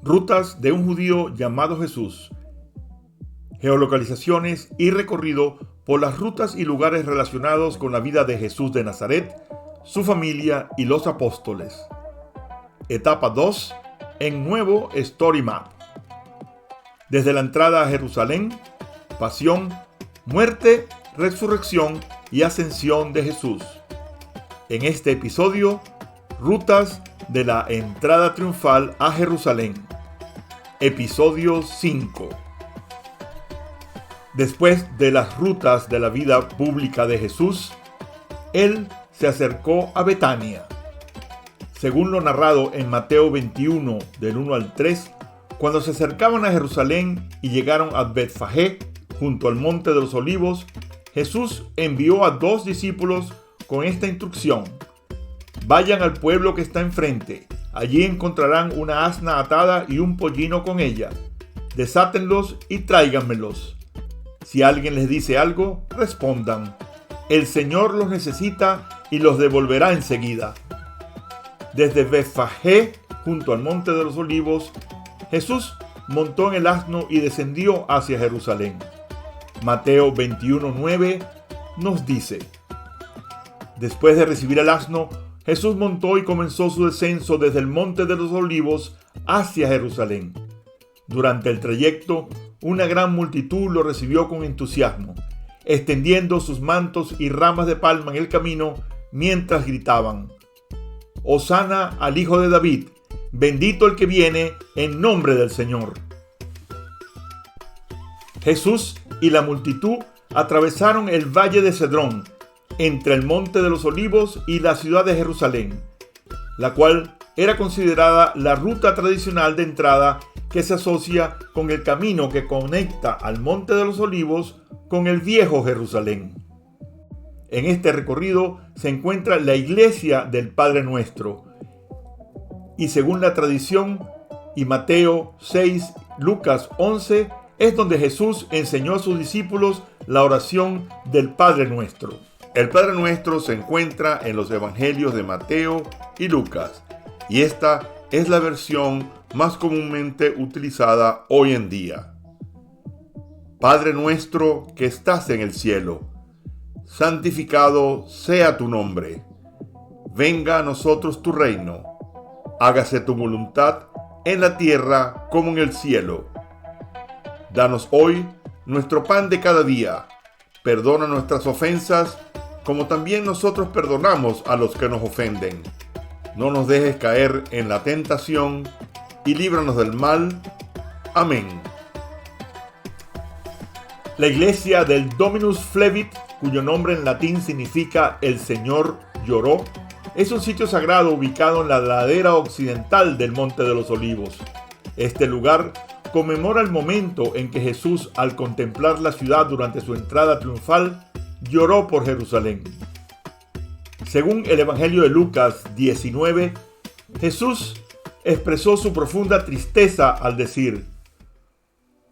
Rutas de un judío llamado Jesús. Geolocalizaciones y recorrido por las rutas y lugares relacionados con la vida de Jesús de Nazaret, su familia y los apóstoles. Etapa 2 en nuevo Story Map. Desde la entrada a Jerusalén, pasión, muerte, resurrección y ascensión de Jesús. En este episodio, rutas de la entrada triunfal a Jerusalén. Episodio 5. Después de las rutas de la vida pública de Jesús, Él se acercó a Betania. Según lo narrado en Mateo 21, del 1 al 3, cuando se acercaban a Jerusalén y llegaron a Betfagé, junto al Monte de los Olivos, Jesús envió a 2 discípulos con esta instrucción: vayan al pueblo que está enfrente, allí encontrarán una asna atada y un pollino con ella. Desátenlos y tráiganmelos. Si alguien les dice algo, respondan: el Señor los necesita y los devolverá enseguida. Desde Betfagé, junto al Monte de los Olivos, Jesús montó en el asno y descendió hacia Jerusalén. Mateo 21:9 nos dice: después de recibir el asno, Jesús montó y comenzó su descenso desde el Monte de los Olivos hacia Jerusalén. Durante el trayecto, una gran multitud lo recibió con entusiasmo, extendiendo sus mantos y ramas de palma en el camino mientras gritaban: Hosana al Hijo de David, bendito el que viene en nombre del Señor. Jesús y la multitud atravesaron el valle de Cedrón, entre el Monte de los Olivos y la ciudad de Jerusalén, la cual era considerada la ruta tradicional de entrada que se asocia con el camino que conecta al Monte de los Olivos con el viejo Jerusalén. En este recorrido se encuentra la iglesia del Padre Nuestro, y según la tradición, y Mateo 6, Lucas 11, es donde Jesús enseñó a sus discípulos la oración del Padre Nuestro. El Padre Nuestro se encuentra en los evangelios de Mateo y Lucas, y esta es la versión más comúnmente utilizada hoy en día. Padre nuestro que estás en el cielo, santificado sea tu nombre. Venga a nosotros tu reino. Hágase tu voluntad en la tierra como en el cielo. Danos hoy nuestro pan de cada día. Perdona nuestras ofensas, como también nosotros perdonamos a los que nos ofenden. No nos dejes caer en la tentación y líbranos del mal. Amén. La iglesia del Dominus Flevit, cuyo nombre en latín significa el Señor lloró, es un sitio sagrado ubicado en la ladera occidental del Monte de los Olivos. Este lugar conmemora el momento en que Jesús, al contemplar la ciudad durante su entrada triunfal, lloró por Jerusalén. Según el Evangelio de Lucas 19, Jesús expresó su profunda tristeza al decir: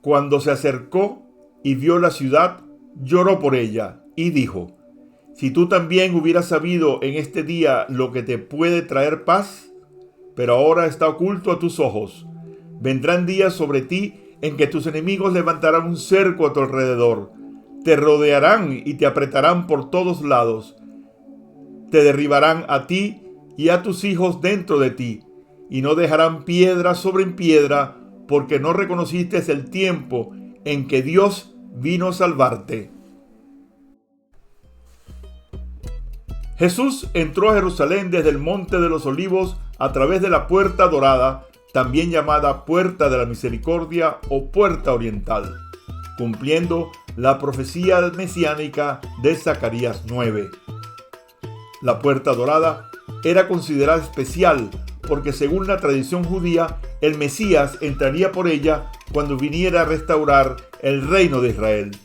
cuando se acercó y vio la ciudad, lloró por ella y dijo: si tú también hubieras sabido en este día lo que te puede traer paz, pero ahora está oculto a tus ojos. Vendrán días sobre ti en que tus enemigos levantarán un cerco a tu alrededor, te rodearán y te apretarán por todos lados, te derribarán a ti y a tus hijos dentro de ti, y no dejarán piedra sobre piedra, porque no reconociste el tiempo en que Dios vino a salvarte. Jesús entró a Jerusalén desde el Monte de los Olivos a través de la Puerta Dorada, también llamada Puerta de la Misericordia o Puerta Oriental, cumpliendo la profecía mesiánica de Zacarías 9. La Puerta Dorada era considerada especial porque, según la tradición judía, el Mesías entraría por ella cuando viniera a restaurar el reino de Israel.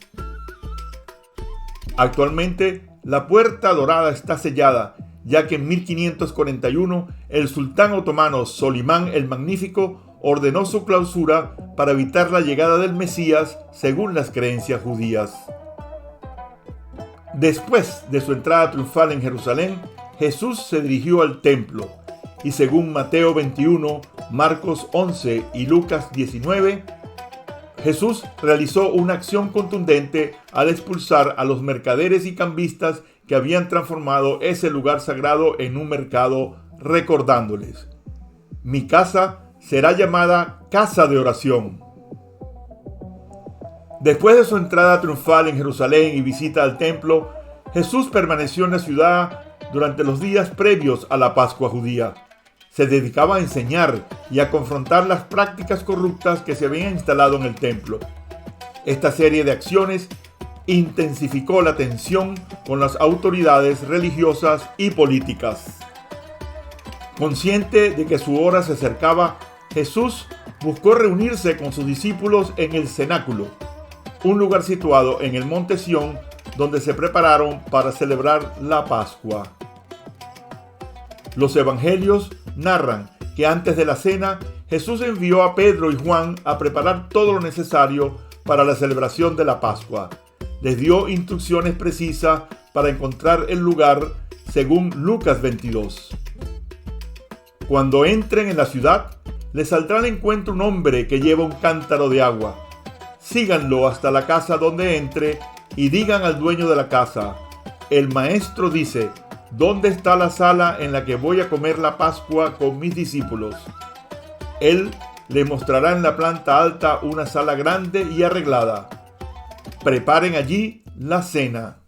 Actualmente, la Puerta Dorada está sellada, ya que en 1541 el sultán otomano Solimán el Magnífico ordenó su clausura para evitar la llegada del Mesías según las creencias judías. Después de su entrada triunfal en Jerusalén, Jesús se dirigió al templo. y según Mateo 21, Marcos 11 y Lucas 19, Jesús realizó una acción contundente al expulsar a los mercaderes y cambistas que habían transformado ese lugar sagrado en un mercado, recordándoles: mi casa será llamada casa de oración. Después de su entrada triunfal en Jerusalén y visita al templo, Jesús permaneció en la ciudad durante los días previos a la Pascua judía. Se dedicaba a enseñar y a confrontar las prácticas corruptas que se habían instalado en el templo. Esta serie de acciones intensificó la tensión con las autoridades religiosas y políticas. Consciente de que su hora se acercaba, Jesús buscó reunirse con sus discípulos en el cenáculo, un lugar situado en el monte Sión, donde se prepararon para celebrar la Pascua. Los evangelios narran que antes de la cena, Jesús envió a Pedro y Juan a preparar todo lo necesario para la celebración de la Pascua. Les dio instrucciones precisas para encontrar el lugar, según Lucas 22. Cuando entren en la ciudad, les saldrá al encuentro un hombre que lleva un cántaro de agua. Síganlo hasta la casa donde entre y digan al dueño de la casa: el maestro dice, ¿dónde está la sala en la que voy a comer la Pascua con mis discípulos? Él le mostrará en la planta alta una sala grande y arreglada. Preparen allí la cena.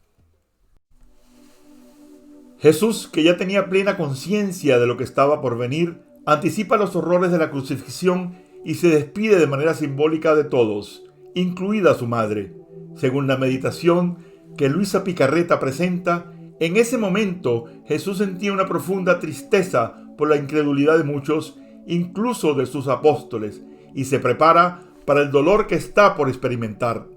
Jesús, que ya tenía plena conciencia de lo que estaba por venir, anticipa los horrores de la crucifixión y se despide de manera simbólica de todos, incluida su madre. Según la meditación que Luisa Picarreta presenta, en ese momento Jesús sentía una profunda tristeza por la incredulidad de muchos, incluso de sus apóstoles, y se prepara para el dolor que está por experimentar.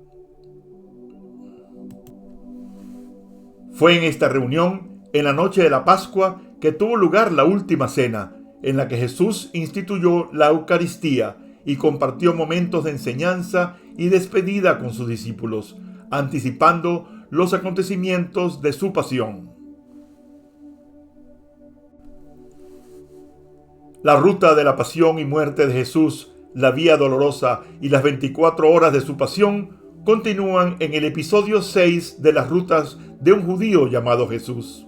Fue en esta reunión, en la noche de la Pascua, que tuvo lugar la última cena, en la que Jesús instituyó la Eucaristía y compartió momentos de enseñanza y despedida con sus discípulos, anticipando los acontecimientos de su pasión. La ruta de la pasión y muerte de Jesús, la vía dolorosa y las 24 horas de su pasión continúan en el episodio 6 de las rutas de un judío llamado Jesús.